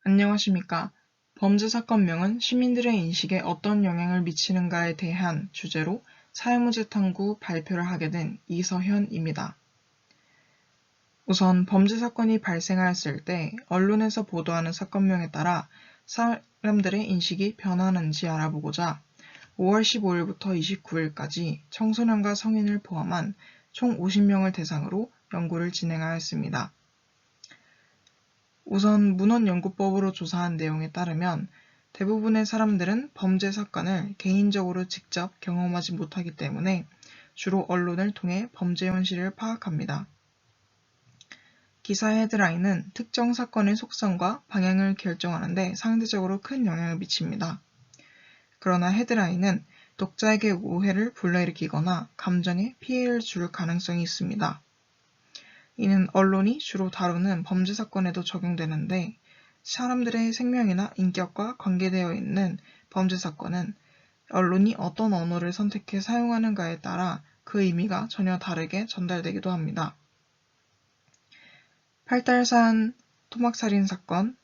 안녕하십니까. 범죄 사건명은 시민들의 인식에 어떤 영향을 미치는가에 대한 주제로 사회문제 탐구 발표를 하게 된 이서현입니다. 우선 범죄 사건이 발생하였을 때 언론에서 보도하는 사건명에 따라 사람들의 인식이 변하는지 알아보고자 5월 15일부터 29일까지 청소년과 성인을 포함한 총 50명을 대상으로 연구를 진행하였습니다. 우선 문헌연구법으로 조사한 내용에 따르면 대부분의 사람들은 범죄 사건을 개인적으로 직접 경험하지 못하기 때문에 주로 언론을 통해 범죄 현실을 파악합니다. 기사 헤드라인은 특정 사건의 속성과 방향을 결정하는 데 상대적으로 큰 영향을 미칩니다. 그러나 헤드라인은 독자에게 오해를 불러일으키거나 감정에 피해를 줄 가능성이 있습니다. 이는 언론이 주로 다루는 범죄 사건에도 적용되는데 사람들의 생명이나 인격과 관계되어 있는 범죄 사건은 언론이 어떤 언어를 선택해 사용하는가에 따라 그 의미가 전혀 다르게 전달되기도 합니다. 팔달산 토막살인 사건,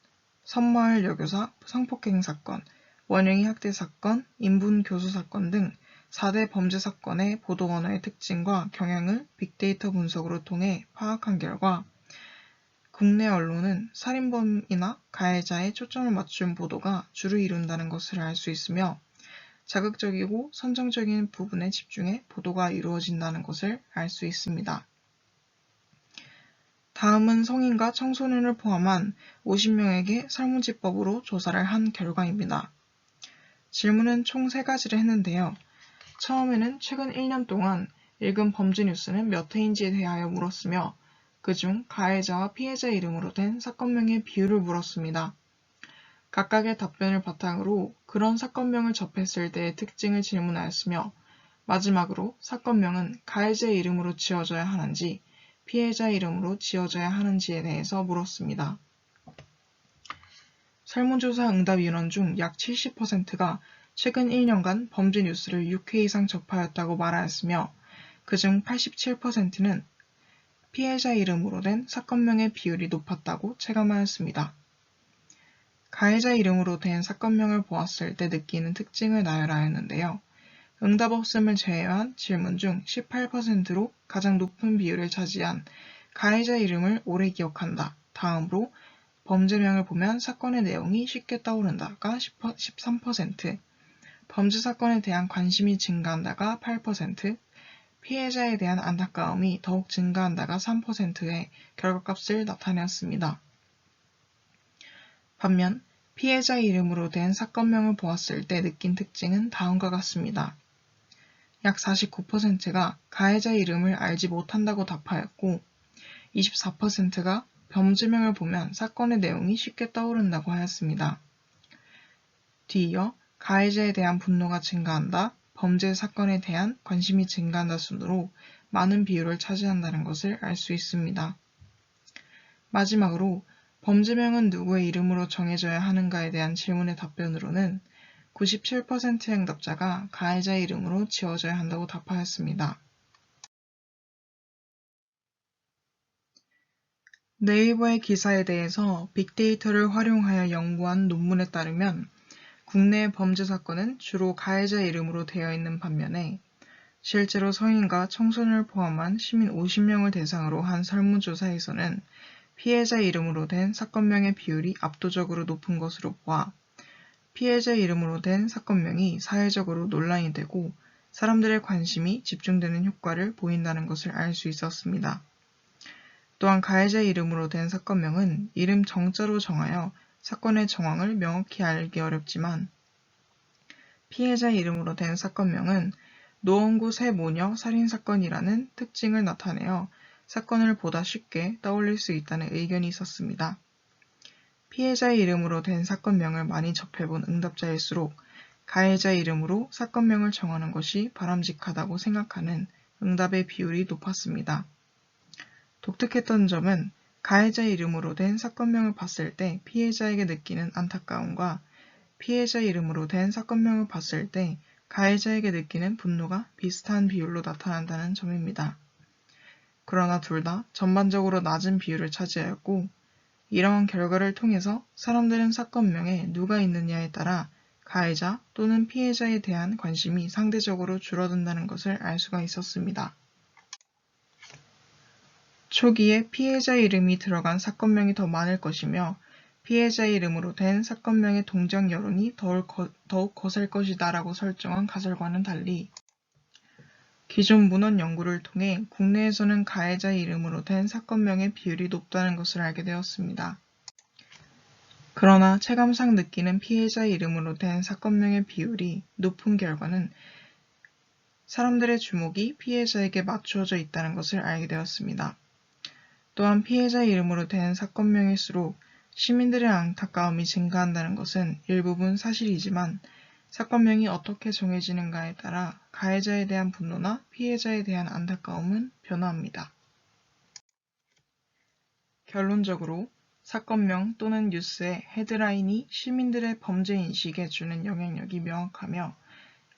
섬마을 여교사 성폭행 사건, 원영이 학대 사건, 인분 교수 사건 등 4대 범죄 사건의 보도 언어의 특징과 경향을 빅데이터 분석으로 통해 파악한 결과 국내 언론은 살인범이나 가해자에 초점을 맞춘 보도가 주를 이룬다는 것을 알 수 있으며 자극적이고 선정적인 부분에 집중해 보도가 이루어진다는 것을 알 수 있습니다. 다음은 성인과 청소년을 포함한 50명에게 설문지법으로 조사를 한 결과입니다. 질문은 총 3가지를 했는데요. 처음에는 최근 1년 동안 읽은 범죄 뉴스는 몇 회인지에 대하여 물었으며 그중 가해자와 피해자 이름으로 된 사건명의 비율을 물었습니다. 각각의 답변을 바탕으로 그런 사건명을 접했을 때의 특징을 질문하였으며 마지막으로 사건명은 가해자의 이름으로 지어져야 하는지 피해자 이름으로 지어져야 하는지에 대해서 물었습니다. 설문조사 응답 인원 중 약 70%가 최근 1년간 범죄 뉴스를 6회 이상 접하였다고 말하였으며 그중 87%는 피해자 이름으로 된 사건명의 비율이 높았다고 체감하였습니다. 가해자 이름으로 된 사건명을 보았을 때 느끼는 특징을 나열하였는데요. 응답 없음을 제외한 질문 중 18%로 가장 높은 비율을 차지한 가해자 이름을 오래 기억한다. 다음으로 범죄명을 보면 사건의 내용이 쉽게 떠오른다가 13%, 범죄 사건에 대한 관심이 증가한다가 8%, 피해자에 대한 안타까움이 더욱 증가한다가 3%의 결과값을 나타내었습니다. 반면 피해자 이름으로 된 사건명을 보았을 때 느낀 특징은 다음과 같습니다. 약 49%가 가해자 이름을 알지 못한다고 답하였고 24%가 범죄명을 보면 사건의 내용이 쉽게 떠오른다고 하였습니다. 뒤이어 가해자에 대한 분노가 증가한다, 범죄 사건에 대한 관심이 증가한다 순으로 많은 비율을 차지한다는 것을 알 수 있습니다. 마지막으로 범죄명은 누구의 이름으로 정해져야 하는가에 대한 질문의 답변으로는 97%의 응답자가 가해자의 이름으로 지어져야 한다고 답하였습니다. 네이버의 기사에 대해서 빅데이터를 활용하여 연구한 논문에 따르면 국내 범죄 사건은 주로 가해자 이름으로 되어 있는 반면에 실제로 성인과 청소년을 포함한 시민 50명을 대상으로 한 설문조사에서는 피해자 이름으로 된 사건명의 비율이 압도적으로 높은 것으로 보아 피해자 이름으로 된 사건명이 사회적으로 논란이 되고 사람들의 관심이 집중되는 효과를 보인다는 것을 알 수 있었습니다. 또한 가해자 이름으로 된 사건명은 이름 정자로 정하여 사건의 정황을 명확히 알기 어렵지만 피해자 이름으로 된 사건명은 노원구 새 모녀 살인사건이라는 특징을 나타내어 사건을 보다 쉽게 떠올릴 수 있다는 의견이 있었습니다. 피해자의 이름으로 된 사건명을 많이 접해본 응답자일수록 가해자 이름으로 사건명을 정하는 것이 바람직하다고 생각하는 응답의 비율이 높았습니다. 독특했던 점은 가해자 이름으로 된 사건명을 봤을 때 피해자에게 느끼는 안타까움과 피해자 이름으로 된 사건명을 봤을 때 가해자에게 느끼는 분노가 비슷한 비율로 나타난다는 점입니다. 그러나 둘 다 전반적으로 낮은 비율을 차지하였고 이러한 결과를 통해서 사람들은 사건명에 누가 있느냐에 따라 가해자 또는 피해자에 대한 관심이 상대적으로 줄어든다는 것을 알 수가 있었습니다. 초기에 피해자 이름이 들어간 사건명이 더 많을 것이며 피해자 이름으로 된 사건명의 동정 여론이 더욱 거셀 것이다 라고 설정한 가설과는 달리 기존 문헌 연구를 통해 국내에서는 가해자 이름으로 된 사건명의 비율이 높다는 것을 알게 되었습니다. 그러나 체감상 느끼는 피해자 이름으로 된 사건명의 비율이 높은 결과는 사람들의 주목이 피해자에게 맞추어져 있다는 것을 알게 되었습니다. 또한 피해자 이름으로 된 사건명일수록 시민들의 안타까움이 증가한다는 것은 일부분 사실이지만 사건명이 어떻게 정해지는가에 따라 가해자에 대한 분노나 피해자에 대한 안타까움은 변화합니다. 결론적으로 사건명 또는 뉴스의 헤드라인이 시민들의 범죄 인식에 주는 영향력이 명확하며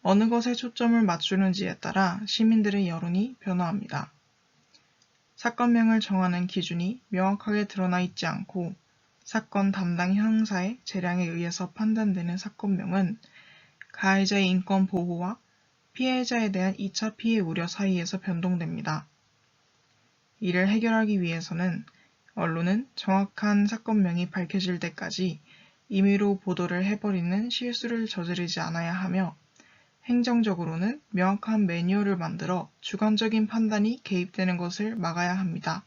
어느 것에 초점을 맞추는지에 따라 시민들의 여론이 변화합니다. 사건명을 정하는 기준이 명확하게 드러나 있지 않고 사건 담당 형사의 재량에 의해서 판단되는 사건명은 가해자의 인권 보호와 피해자에 대한 2차 피해 우려 사이에서 변동됩니다. 이를 해결하기 위해서는 언론은 정확한 사건명이 밝혀질 때까지 임의로 보도를 해버리는 실수를 저지르지 않아야 하며 행정적으로는 명확한 매뉴얼을 만들어 주관적인 판단이 개입되는 것을 막아야 합니다.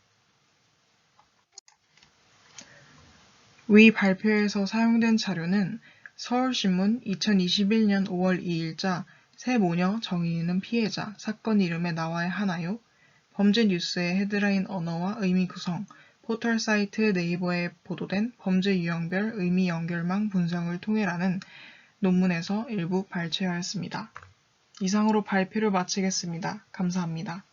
위 발표에서 사용된 자료는 서울신문 2021년 5월 2일자 새 모녀 정의는 피해자 사건 이름에 나와야 하나요? 범죄 뉴스의 헤드라인 언어와 의미 구성, 포털 사이트 네이버에 보도된 범죄 유형별 의미 연결망 분석을 통해라는 논문에서 일부 발췌하였습니다. 이상으로 발표를 마치겠습니다. 감사합니다.